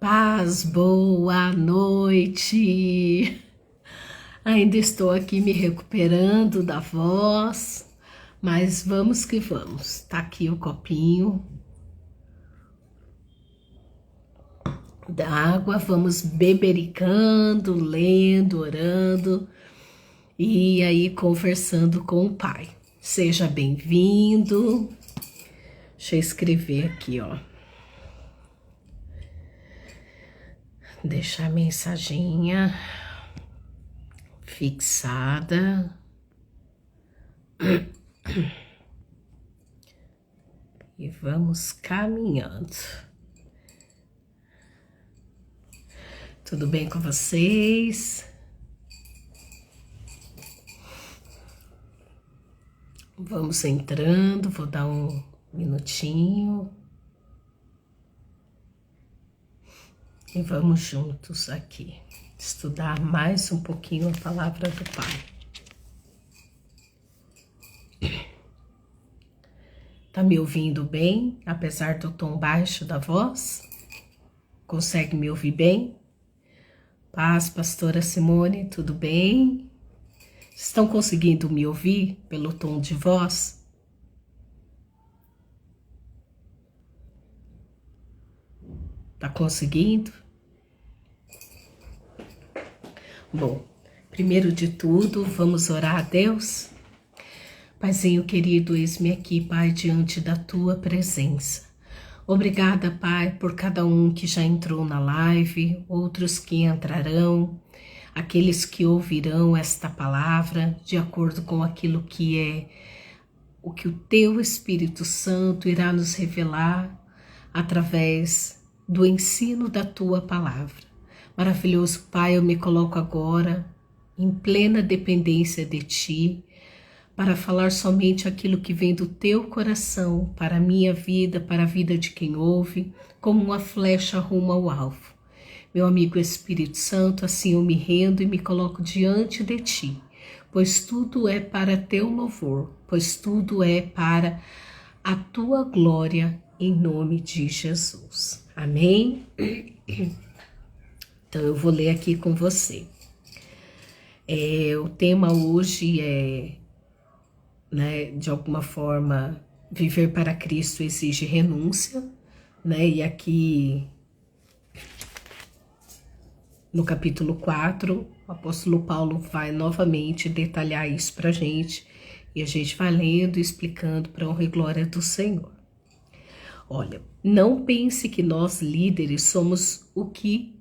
Paz, boa noite. Ainda estou aqui me recuperando da voz, mas vamos que vamos. Tá aqui o copinho da água, vamos bebericando, lendo, orando e aí conversando com o Pai. Seja bem-vindo. Deixa eu escrever aqui, ó. Deixar a mensaginha fixada. E vamos caminhando. Tudo bem com vocês? Vamos entrando, vou dar um minutinho. E vamos juntos aqui, estudar mais um pouquinho a palavra do Pai. Tá me ouvindo bem, apesar do tom baixo da voz? Consegue me ouvir bem? Paz, pastora Simone, tudo bem? Estão conseguindo me ouvir pelo tom de voz? Tá conseguindo? Bom, primeiro de tudo, vamos orar a Deus? Paizinho querido, eis-me aqui, Pai, diante da Tua presença. Obrigada, Pai, por cada um que já entrou na live, outros que entrarão, aqueles que ouvirão esta palavra de acordo com aquilo que é o que o Teu Espírito Santo irá nos revelar através do ensino da Tua palavra. Maravilhoso Pai, eu me coloco agora em plena dependência de Ti, para falar somente aquilo que vem do Teu coração, para a minha vida, para a vida de quem ouve, como uma flecha rumo ao alvo. Meu amigo Espírito Santo, assim eu me rendo e me coloco diante de Ti, pois tudo é para Teu louvor, pois tudo é para a Tua glória, em nome de Jesus. Amém? Então eu vou ler aqui com você. O tema hoje é, de alguma forma, viver para Cristo exige renúncia, E aqui no capítulo 4, o apóstolo Paulo vai novamente detalhar isso pra gente, e a gente vai lendo e explicando para a honra e glória do Senhor. Olha, não pense que nós líderes somos o que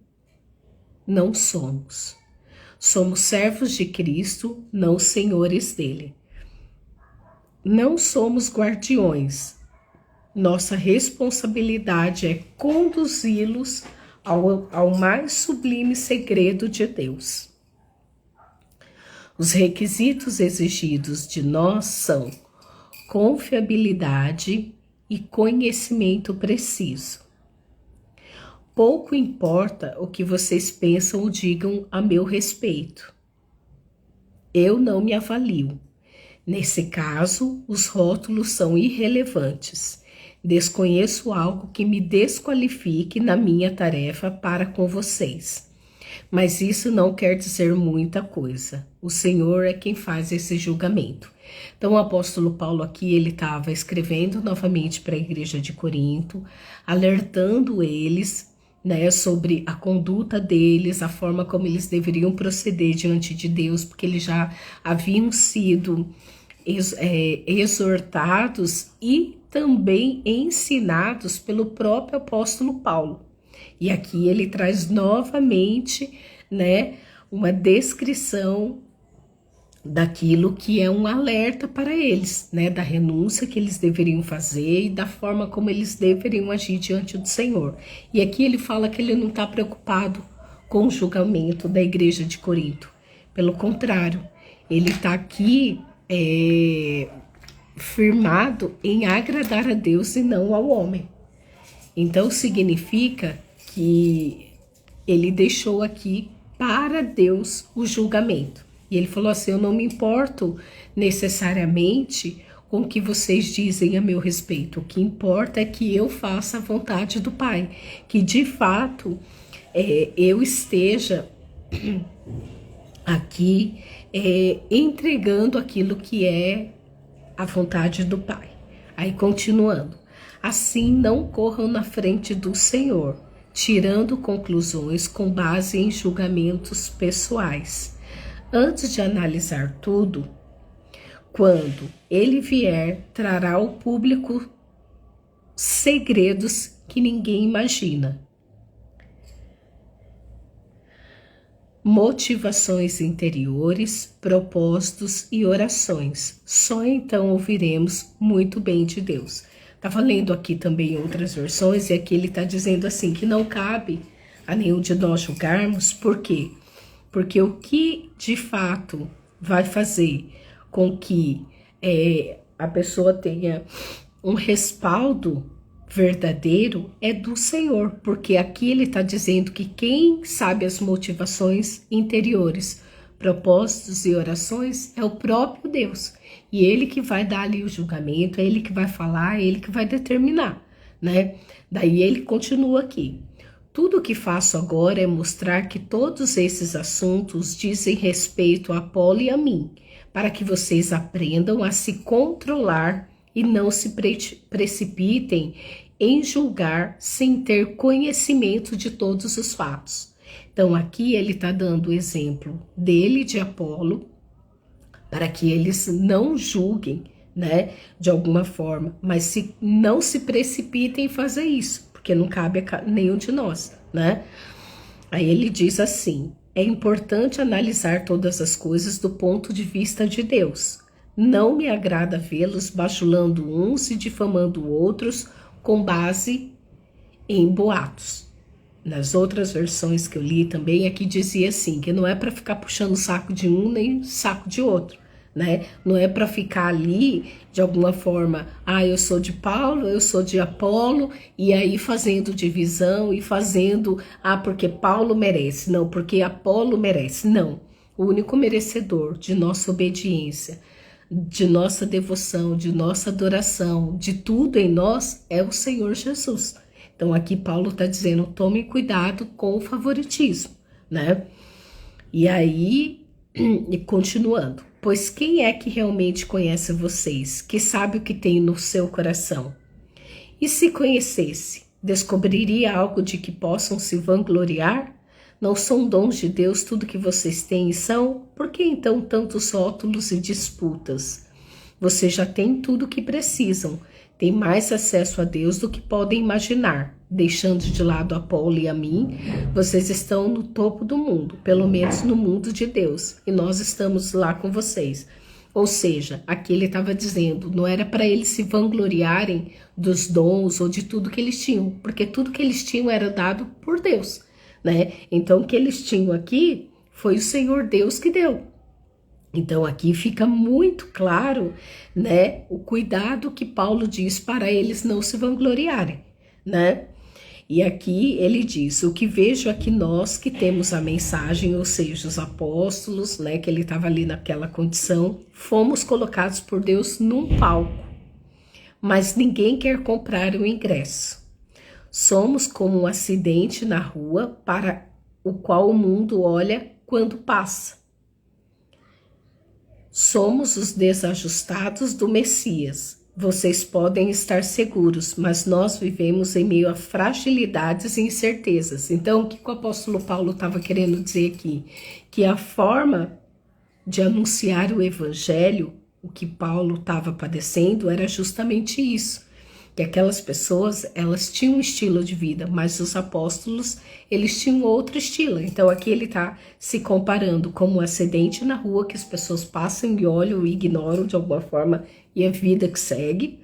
não somos. Somos servos de Cristo, não senhores dele. Não somos guardiões. Nossa responsabilidade é conduzi-los ao mais sublime segredo de Deus. Os requisitos exigidos de nós são confiabilidade e conhecimento preciso. Pouco importa o que vocês pensam ou digam a meu respeito. Eu não me avalio. Nesse caso, os rótulos são irrelevantes. Desconheço algo que me desqualifique na minha tarefa para com vocês. Mas isso não quer dizer muita coisa. O Senhor é quem faz esse julgamento. Então o apóstolo Paulo aqui, ele estava escrevendo novamente para a igreja de Corinto, alertando eles, sobre a conduta deles, a forma como eles deveriam proceder diante de Deus, porque eles já haviam sido exortados e também ensinados pelo próprio apóstolo Paulo. E aqui ele traz novamente, uma descrição daquilo que é um alerta para eles, da renúncia que eles deveriam fazer e da forma como eles deveriam agir diante do Senhor. E aqui ele fala que ele não está preocupado com o julgamento da igreja de Corinto. Pelo contrário, ele está aqui firmado em agradar a Deus e não ao homem. Então significa que ele deixou aqui para Deus o julgamento. E ele falou assim, eu não me importo necessariamente com o que vocês dizem a meu respeito. O que importa é que eu faça a vontade do Pai, que de fato eu esteja aqui entregando aquilo que é a vontade do Pai. Aí continuando, assim não corram na frente do Senhor, tirando conclusões com base em julgamentos pessoais. Antes de analisar tudo, quando ele vier, trará ao público segredos que ninguém imagina. Motivações interiores, propósitos e orações. Só então ouviremos muito bem de Deus. Estava lendo aqui também outras versões e aqui ele está dizendo assim que não cabe a nenhum de nós julgarmos. Por quê? Porque o que de fato vai fazer com que a pessoa tenha um respaldo verdadeiro é do Senhor, porque aqui ele está dizendo que quem sabe as motivações interiores, propósitos e orações é o próprio Deus, e ele que vai dar ali o julgamento, é ele que vai falar, é ele que vai determinar, né? Daí ele continua aqui: tudo o que faço agora é mostrar que todos esses assuntos dizem respeito a Apolo e a mim, para que vocês aprendam a se controlar e não se precipitem em julgar sem ter conhecimento de todos os fatos. Então aqui ele está dando o exemplo dele, de Apolo, para que eles não julguem, né, de alguma forma, mas não se precipitem em fazer isso, porque não cabe a nenhum de nós, né? Aí ele diz assim: é importante analisar todas as coisas do ponto de vista de Deus. Não me agrada vê-los bajulando uns e difamando outros com base em boatos. Nas outras versões que eu li também, aqui dizia assim, que não é para ficar puxando o saco de um nem saco de outro, né? Não é para ficar ali, de alguma forma, eu sou de Paulo, eu sou de Apolo, e aí fazendo divisão e fazendo, porque Paulo merece, não, porque Apolo merece. Não, o único merecedor de nossa obediência, de nossa devoção, de nossa adoração, de tudo em nós, é o Senhor Jesus. Então aqui Paulo está dizendo, tome cuidado com o favoritismo, né? E aí, continuando, pois quem é que realmente conhece vocês, que sabe o que tem no seu coração? E se conhecesse, descobriria algo de que possam se vangloriar? Não são dons de Deus tudo que vocês têm e são? Por que então tantos rótulos e disputas? Vocês já têm tudo o que precisam, têm mais acesso a Deus do que podem imaginar. Deixando de lado Apolo e a mim, vocês estão no topo do mundo, pelo menos no mundo de Deus, e nós estamos lá com vocês. Ou seja, aqui ele estava dizendo, não era para eles se vangloriarem dos dons ou de tudo que eles tinham, porque tudo que eles tinham era dado por Deus, né? Então o que eles tinham aqui foi o Senhor Deus que deu. Então aqui fica muito claro, né, o cuidado que Paulo diz para eles não se vangloriarem, né? E aqui ele diz, o que vejo é que nós que temos a mensagem, ou seja, os apóstolos, né, que ele estava ali naquela condição, fomos colocados por Deus num palco, mas ninguém quer comprar o ingresso. Somos como um acidente na rua para o qual o mundo olha quando passa. Somos os desajustados do Messias. Vocês podem estar seguros, mas nós vivemos em meio a fragilidades e incertezas. Então, o que o apóstolo Paulo estava querendo dizer aqui? Que a forma de anunciar o evangelho, o que Paulo estava padecendo, era justamente isso. Que aquelas pessoas, elas tinham um estilo de vida, mas os apóstolos, eles tinham outro estilo. Então aqui ele está se comparando como um acidente na rua, que as pessoas passam e olham e ignoram de alguma forma, e a vida que segue,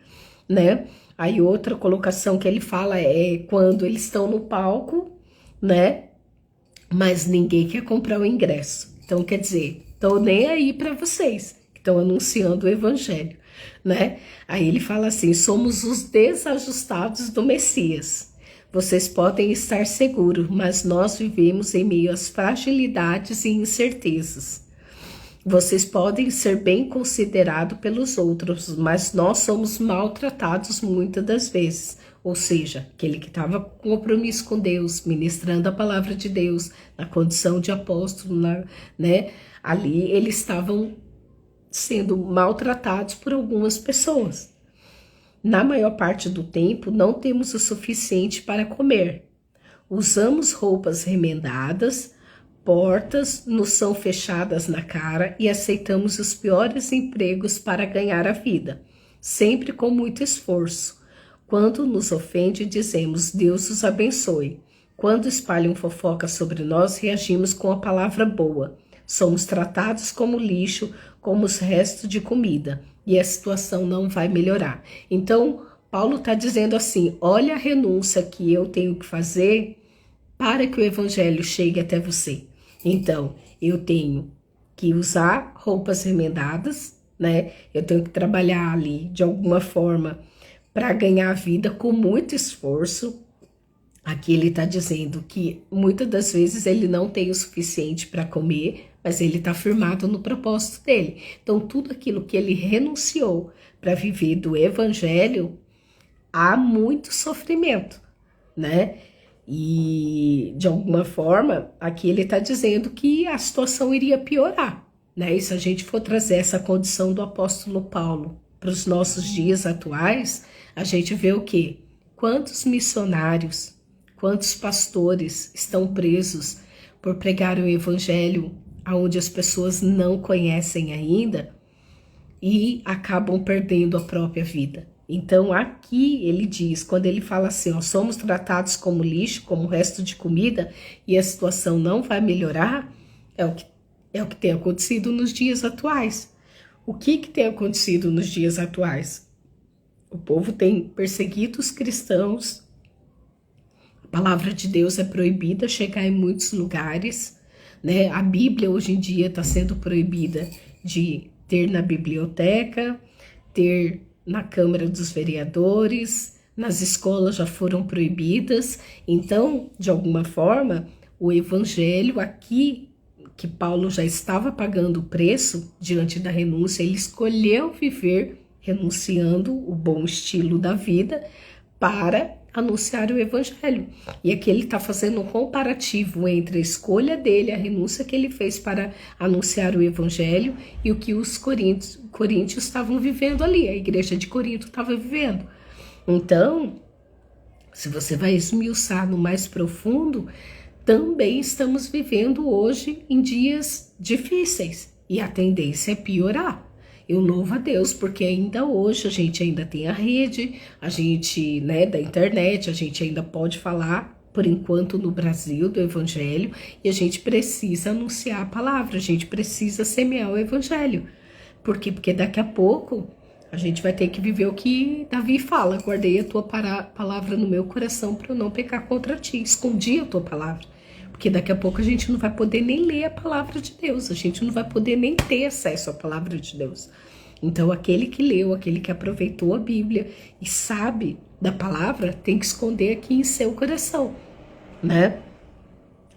né? Aí outra colocação que ele fala é quando eles estão no palco, né? Mas ninguém quer comprar o ingresso. Então quer dizer, estou nem aí para vocês que estão anunciando o evangelho, né? Aí ele fala assim, somos os desajustados do Messias. Vocês podem estar seguros, mas nós vivemos em meio às fragilidades e incertezas. Vocês podem ser bem considerados pelos outros, mas nós somos maltratados muitas das vezes. Ou seja, aquele que estava com compromisso com Deus, ministrando a palavra de Deus, na condição de apóstolo, né? Ali eles estavam sendo maltratados por algumas pessoas. Na maior parte do tempo, não temos o suficiente para comer. Usamos roupas remendadas, portas nos são fechadas na cara e aceitamos os piores empregos para ganhar a vida, sempre com muito esforço. Quando nos ofende, dizemos, Deus os abençoe. Quando espalham fofoca sobre nós, reagimos com a palavra boa. Somos tratados como lixo, como os restos de comida, e a situação não vai melhorar. Então, Paulo está dizendo assim, olha a renúncia que eu tenho que fazer para que o evangelho chegue até você. Então, eu tenho que usar roupas remendadas, né? Eu tenho que trabalhar ali de alguma forma para ganhar a vida com muito esforço. Aqui ele está dizendo que muitas das vezes ele não tem o suficiente para comer, mas ele está firmado no propósito dele. Então, tudo aquilo que ele renunciou para viver do evangelho, há muito sofrimento, né? E, de alguma forma, aqui ele está dizendo que a situação iria piorar, né? E se a gente for trazer essa condição do apóstolo Paulo para os nossos dias atuais, a gente vê o quê? Quantos missionários, quantos pastores estão presos por pregar o evangelho onde as pessoas não conhecem ainda e acabam perdendo a própria vida. Então aqui ele diz, quando ele fala assim, ó, somos tratados como lixo, como resto de comida e a situação não vai melhorar, é o que tem acontecido nos dias atuais. O que tem acontecido nos dias atuais? O povo tem perseguido os cristãos, a palavra de Deus é proibida chegar em muitos lugares, né? A Bíblia hoje em dia está sendo proibida de ter na biblioteca, ter na Câmara dos Vereadores, nas escolas já foram proibidas. Então, de alguma forma, o evangelho aqui, que Paulo já estava pagando o preço diante da renúncia, ele escolheu viver renunciando o bom estilo da vida para anunciar o evangelho. E aqui ele está fazendo um comparativo entre a escolha dele, a renúncia que ele fez para anunciar o evangelho e o que os coríntios estavam vivendo ali, a igreja de Corinto estava vivendo. Então, se você vai esmiuçar no mais profundo, também estamos vivendo hoje em dias difíceis e a tendência é piorar. Eu louvo a Deus, porque ainda hoje a gente ainda tem a rede, a gente, né, da internet, a gente ainda pode falar, por enquanto, no Brasil, do evangelho, e a gente precisa anunciar a palavra, a gente precisa semear o evangelho. Por quê? Porque daqui a pouco a gente vai ter que viver o que Davi fala, guardei a tua palavra no meu coração para eu não pecar contra ti, escondi a tua palavra. Porque daqui a pouco a gente não vai poder nem ler a palavra de Deus, a gente não vai poder nem ter acesso à palavra de Deus. Então, aquele que leu, aquele que aproveitou a Bíblia e sabe da palavra, tem que esconder aqui em seu coração, né?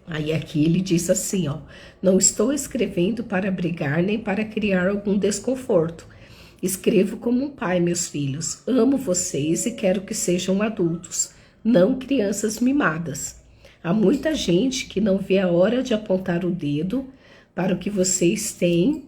Aí aqui ele diz assim, ó, não estou escrevendo para brigar nem para criar algum desconforto. Escrevo como um pai, meus filhos. Amo vocês e quero que sejam adultos, não crianças mimadas. Há muita gente que não vê a hora de apontar o dedo para o que vocês têm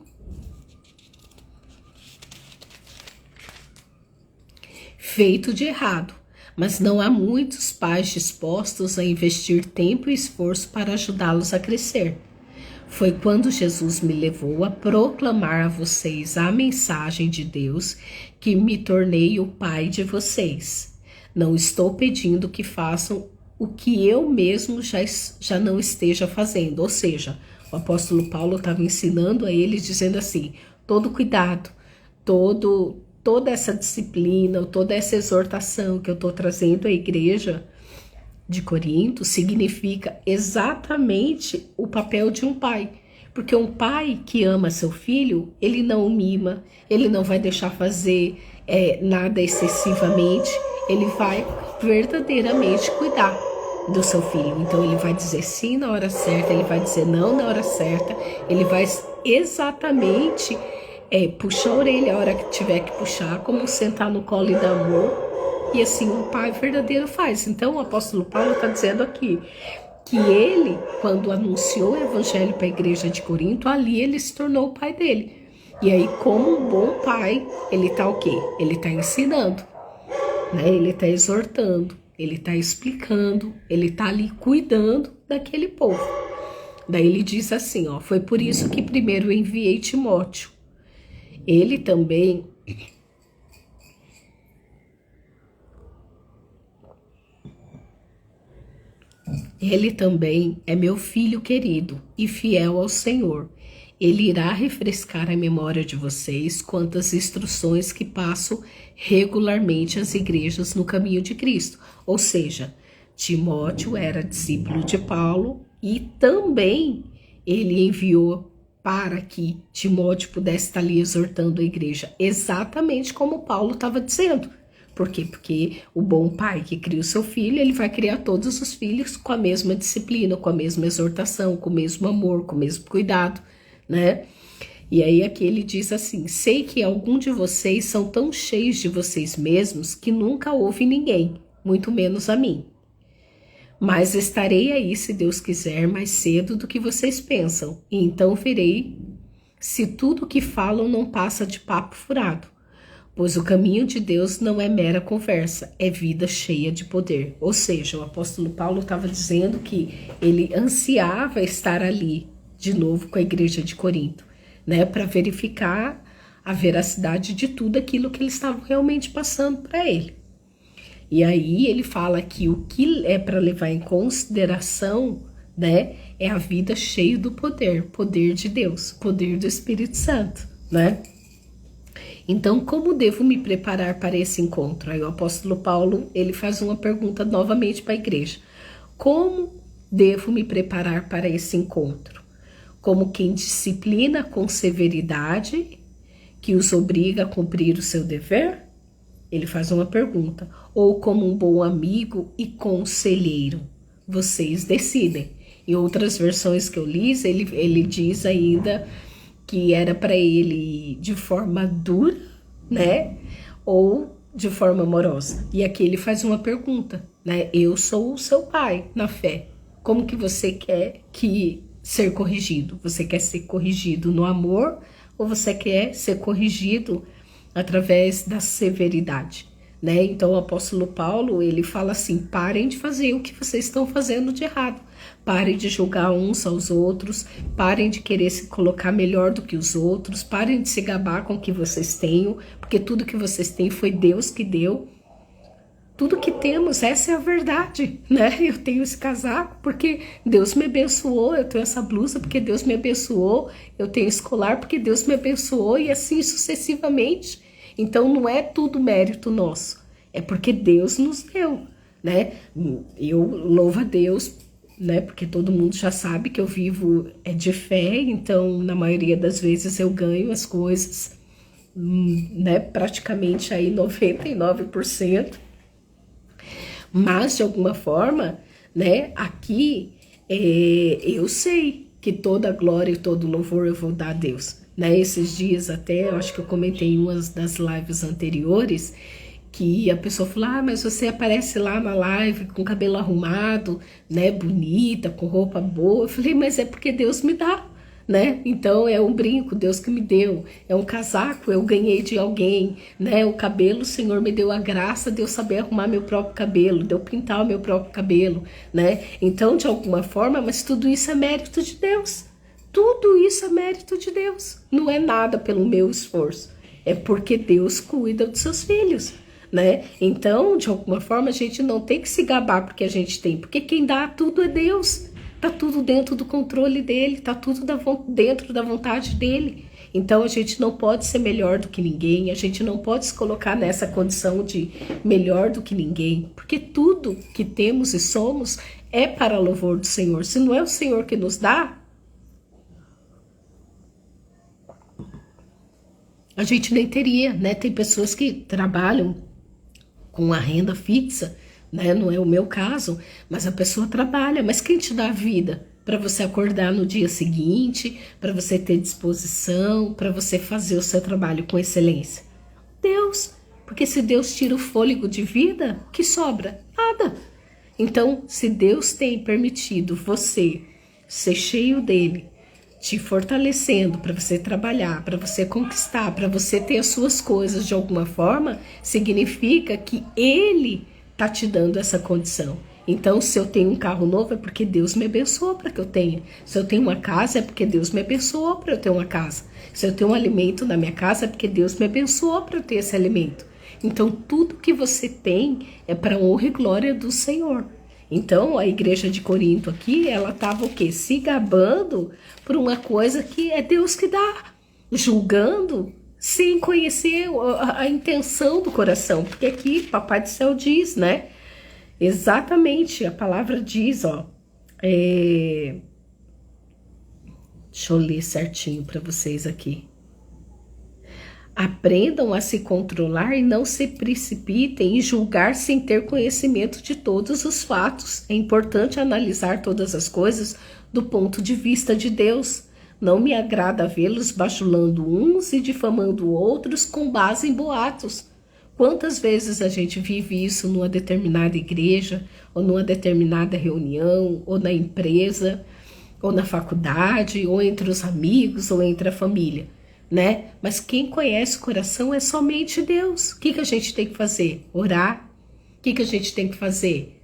feito de errado, mas não há muitos pais dispostos a investir tempo e esforço para ajudá-los a crescer. Foi quando Jesus me levou a proclamar a vocês a mensagem de Deus que me tornei o pai de vocês. Não estou pedindo que façam o que eu mesmo já não esteja fazendo. Ou seja, o apóstolo Paulo estava ensinando a eles, dizendo assim, todo cuidado, toda essa disciplina, toda essa exortação que eu estou trazendo à igreja de Corinto significa exatamente o papel de um pai. Porque um pai que ama seu filho, ele não o mima, ele não vai deixar fazer nada excessivamente, ele vai verdadeiramente cuidar. do seu filho. Então ele vai dizer sim na hora certa, ele vai dizer não na hora certa, ele vai exatamente puxar a orelha a hora que tiver que puxar, como sentar no colo e dar amor. E assim o pai verdadeiro faz. Então o apóstolo Paulo está dizendo aqui que ele, quando anunciou o evangelho para a igreja de Corinto, ali ele se tornou o pai dele. E aí, como um bom pai, ele está o quê? Ele está ensinando, né? Ele está exortando, ele está explicando, ele está ali cuidando daquele povo. Daí ele diz assim, ó, foi por isso que primeiro eu enviei Timóteo. Ele também é meu filho querido e fiel ao Senhor. Ele irá refrescar a memória de vocês quanto às instruções que passo regularmente às igrejas no caminho de Cristo. Ou seja, Timóteo era discípulo de Paulo e também ele enviou para que Timóteo pudesse estar ali exortando a igreja, exatamente como Paulo estava dizendo. Por quê? Porque o bom pai que cria o seu filho, ele vai criar todos os filhos com a mesma disciplina, com a mesma exortação, com o mesmo amor, com o mesmo cuidado, né? E aí aqui ele diz assim, sei que algum de vocês são tão cheios de vocês mesmos que nunca houve ninguém, muito menos a mim. Mas estarei aí, se Deus quiser, mais cedo do que vocês pensam, e então verei se tudo o que falam não passa de papo furado. Pois o caminho de Deus não é mera conversa, é vida cheia de poder. Ou seja, o apóstolo Paulo estava dizendo que ele ansiava estar ali de novo com a igreja de Corinto, né, para verificar a veracidade de tudo aquilo que eles estavam realmente passando para ele. E aí ele fala que o que é para levar em consideração, né, é a vida cheia do poder, poder de Deus, poder do Espírito Santo, né? Então, como devo me preparar para esse encontro? Aí o apóstolo Paulo, ele faz uma pergunta novamente para a igreja. Como devo me preparar para esse encontro? Como quem disciplina com severidade, que os obriga a cumprir o seu dever? Ele faz uma pergunta. Ou como um bom amigo e conselheiro? Vocês decidem. Em outras versões que eu li, ele diz ainda que era para ele de forma dura, né? Ou de forma amorosa. E aqui ele faz uma pergunta, né? Eu sou o seu pai na fé. Como que você quer ser corrigido? Você quer ser corrigido no amor ou você quer ser corrigido através da severidade, né? Então o apóstolo Paulo, ele fala assim, parem de fazer o que vocês estão fazendo de errado. Parem de julgar uns aos outros, parem de querer se colocar melhor do que os outros, parem de se gabar com o que vocês têm, porque tudo que vocês têm foi Deus que deu. Tudo que temos, essa é a verdade, né? Eu tenho esse casaco porque Deus me abençoou, eu tenho essa blusa porque Deus me abençoou, eu tenho esse colar porque Deus me abençoou e assim sucessivamente. Então não é tudo mérito nosso, é porque Deus nos deu, né? Eu louvo a Deus, né? Porque todo mundo já sabe que eu vivo de fé, então na maioria das vezes eu ganho as coisas, né? Praticamente aí 99%. Mas, de alguma forma, né, aqui eu sei que toda a glória e todo o louvor eu vou dar a Deus. Né? Esses dias até, eu acho que eu comentei em uma das lives anteriores, que a pessoa falou, mas você aparece lá na live com cabelo arrumado, né, bonita, com roupa boa. Eu falei, mas é porque Deus me dá. Né? Então é um brinco, Deus que me deu, é um casaco, eu ganhei de alguém, né? O cabelo, o Senhor me deu a graça de eu saber arrumar meu próprio cabelo, de eu pintar o meu próprio cabelo, né? Então, de alguma forma, mas tudo isso é mérito de Deus. Tudo isso é mérito de Deus. Não é nada pelo meu esforço, é porque Deus cuida dos seus filhos, né? Então, de alguma forma, a gente não tem que se gabar porque a gente tem, porque quem dá tudo é Deus. Tá tudo dentro do controle dele, tá tudo dentro da vontade dele. Então a gente não pode ser melhor do que ninguém, a gente não pode se colocar nessa condição de melhor do que ninguém, porque tudo que temos e somos é para louvor do Senhor. Se não é o Senhor que nos dá, a gente nem teria, né? Tem pessoas que trabalham com a renda fixa, né? Não é o meu caso, mas a pessoa trabalha. Mas quem te dá a vida? Para você acordar no dia seguinte, para você ter disposição, para você fazer o seu trabalho com excelência? Deus. Porque se Deus tira o fôlego de vida, o que sobra? Nada. Então, se Deus tem permitido você ser cheio dele, te fortalecendo para você trabalhar, para você conquistar, para você ter as suas coisas de alguma forma, significa que ele está te dando essa condição. Então, se eu tenho um carro novo, é porque Deus me abençoou para que eu tenha. Se eu tenho uma casa, é porque Deus me abençoou para eu ter uma casa. Se eu tenho um alimento na minha casa, é porque Deus me abençoou para eu ter esse alimento. Então, tudo que você tem é para honra e glória do Senhor. Então, a igreja de Corinto aqui, ela estava o quê? Se gabando por uma coisa que é Deus que dá. Julgando sem conhecer a intenção do coração. Porque aqui, Papai do Céu diz, né? Exatamente, a palavra diz, ó. Deixa eu ler certinho para vocês aqui. Aprendam a se controlar e não se precipitem em julgar sem ter conhecimento de todos os fatos. É importante analisar todas as coisas do ponto de vista de Deus. Não me agrada vê-los bajulando uns e difamando outros com base em boatos. Quantas vezes a gente vive isso numa determinada igreja, ou numa determinada reunião, ou na empresa, ou na faculdade, ou entre os amigos, ou entre a família, né? Mas quem conhece o coração é somente Deus. O que a gente tem que fazer? Orar. O que a gente tem que fazer?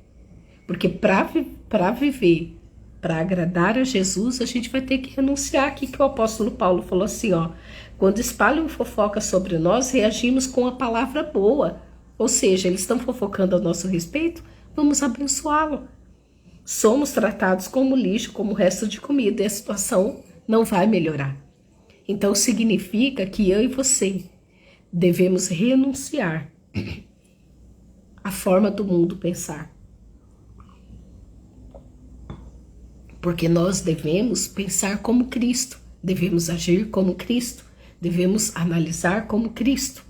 Porque para viver, para agradar a Jesus, a gente vai ter que renunciar. Aqui que o apóstolo Paulo falou assim, ó. Quando espalham fofoca sobre nós, reagimos com a palavra boa. Ou seja, eles estão fofocando a nosso respeito, vamos abençoá-lo. Somos tratados como lixo, como resto de comida, e a situação não vai melhorar. Então significa que eu e você devemos renunciar à forma do mundo pensar. Porque nós devemos pensar como Cristo, devemos agir como Cristo, devemos analisar como Cristo,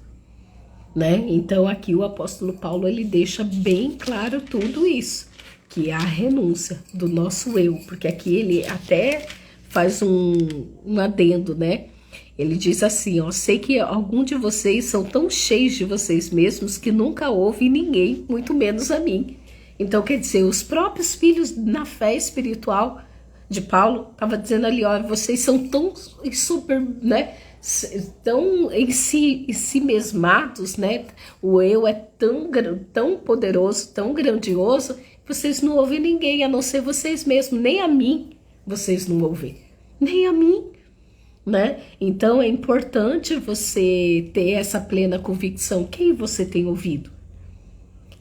né? Então aqui o apóstolo Paulo, ele deixa bem claro tudo isso, que é a renúncia do nosso eu, porque aqui ele até faz um adendo, né? Ele diz assim, ó, sei que algum de vocês são tão cheios de vocês mesmos que nunca houve ninguém, muito menos a mim. Então, quer dizer, os próprios filhos na fé espiritual de Paulo, estava dizendo ali, ó, vocês são tão super, né, tão em si mesmados, né, o eu é tão poderoso, tão grandioso, vocês não ouvem ninguém, a não ser vocês mesmos, nem a mim vocês não ouvem, nem a mim, né? Então é importante você ter essa plena convicção. Quem você tem ouvido?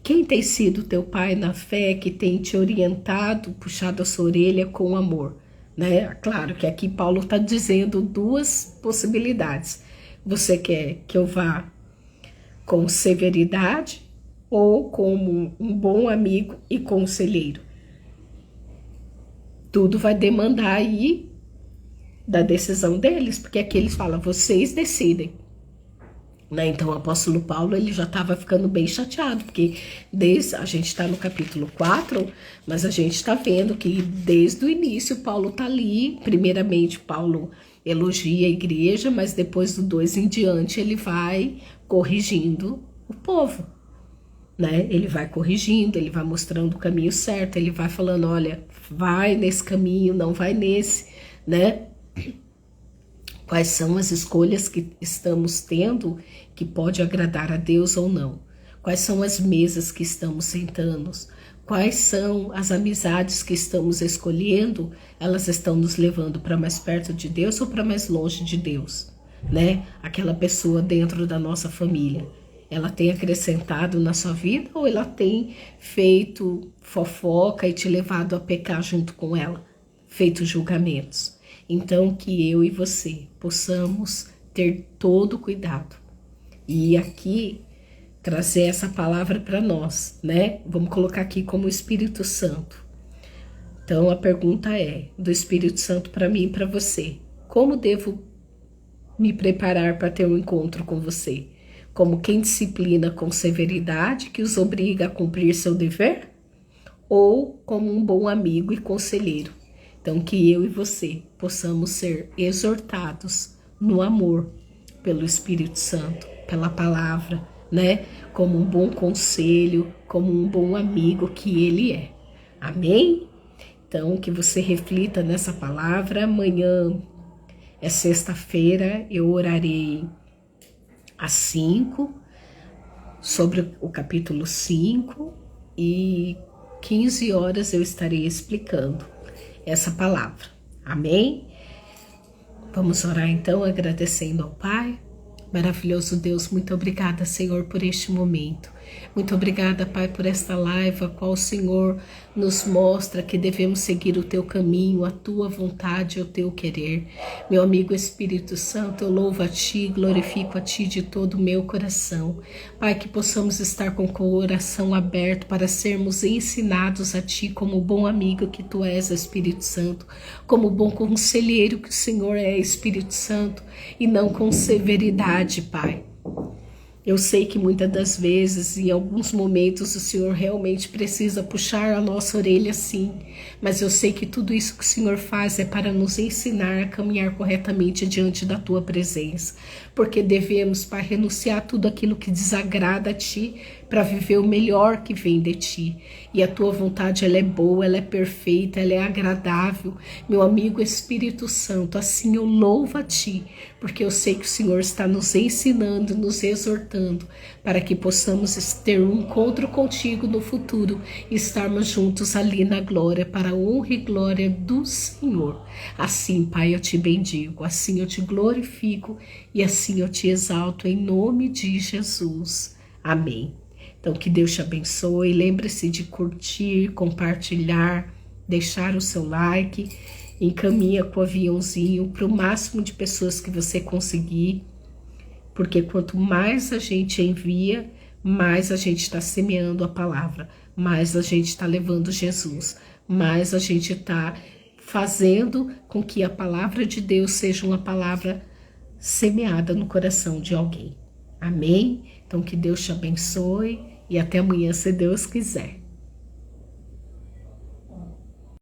Quem tem sido teu pai na fé, que tem te orientado, puxado a sua orelha com amor, né? Claro que aqui Paulo está dizendo duas possibilidades. Você quer que eu vá com severidade ou como um bom amigo e conselheiro? Tudo vai demandar aí da decisão deles, porque aqui eles falam, vocês decidem. Né? Então o apóstolo Paulo, ele já estava ficando bem chateado, porque a gente está no capítulo 4, mas a gente está vendo que desde o início Paulo está ali. Primeiramente Paulo elogia a igreja, mas depois do 2 em diante ele vai corrigindo o povo, né? Ele vai corrigindo, ele vai mostrando o caminho certo, ele vai falando, olha, vai nesse caminho, não vai nesse, né? Quais são as escolhas que estamos tendo que pode agradar a Deus ou não? Quais são as mesas que estamos sentando? Quais são as amizades que estamos escolhendo? Elas estão nos levando para mais perto de Deus ou para mais longe de Deus? Né? Aquela pessoa dentro da nossa família, ela tem acrescentado na sua vida ou ela tem feito fofoca e te levado a pecar junto com ela? Feito julgamentos? Então, que eu e você possamos ter todo cuidado. E aqui, trazer essa palavra para nós, né? Vamos colocar aqui como Espírito Santo. Então, a pergunta é, do Espírito Santo para mim e para você. Como devo me preparar para ter um encontro com você? como quem disciplina com severidade, que os obriga a cumprir seu dever, ou como um bom amigo e conselheiro. Então, que eu e você possamos ser exortados no amor pelo Espírito Santo, pela palavra, né? Como um bom conselho, como um bom amigo que Ele é. Amém? Então, que você reflita nessa palavra. Amanhã é sexta-feira, eu orarei às 5 sobre o capítulo 5 e 15 horas eu estarei explicando essa palavra. Amém? Vamos orar então, agradecendo ao Pai. Maravilhoso Deus, muito obrigada, Senhor, por este momento. Muito obrigada, Pai, por esta live, a qual o Senhor nos mostra que devemos seguir o Teu caminho, a Tua vontade, o Teu querer. Meu amigo Espírito Santo, eu louvo a Ti, glorifico a Ti de todo o meu coração. Pai, que possamos estar com o coração aberto para sermos ensinados a Ti como bom amigo que Tu és, Espírito Santo, como bom conselheiro que o Senhor é, Espírito Santo, e não com severidade, Pai. Eu sei que muitas das vezes, em alguns momentos, o Senhor realmente precisa puxar a nossa orelha, sim. Mas eu sei que tudo isso que o Senhor faz é para nos ensinar a caminhar corretamente diante da Tua presença. Porque devemos, Pai, renunciar a tudo aquilo que desagrada a Ti para viver o melhor que vem de Ti. E a Tua vontade, ela é boa, ela é perfeita, ela é agradável. Meu amigo Espírito Santo, assim eu louvo a Ti, porque eu sei que o Senhor está nos ensinando, nos exortando, para que possamos ter um encontro contigo no futuro e estarmos juntos ali na glória, para a honra e glória do Senhor. Assim, Pai, eu te bendigo, assim eu te glorifico e assim eu te exalto em nome de Jesus. Amém. Então, que Deus te abençoe. Lembre-se de curtir, compartilhar, deixar o seu like. Encaminha com o aviãozinho para o máximo de pessoas que você conseguir. Porque quanto mais a gente envia, mais a gente está semeando a palavra. Mais a gente está levando Jesus. Mais a gente está fazendo com que a palavra de Deus seja uma palavra semeada no coração de alguém. Amém? Então, que Deus te abençoe e até amanhã, se Deus quiser.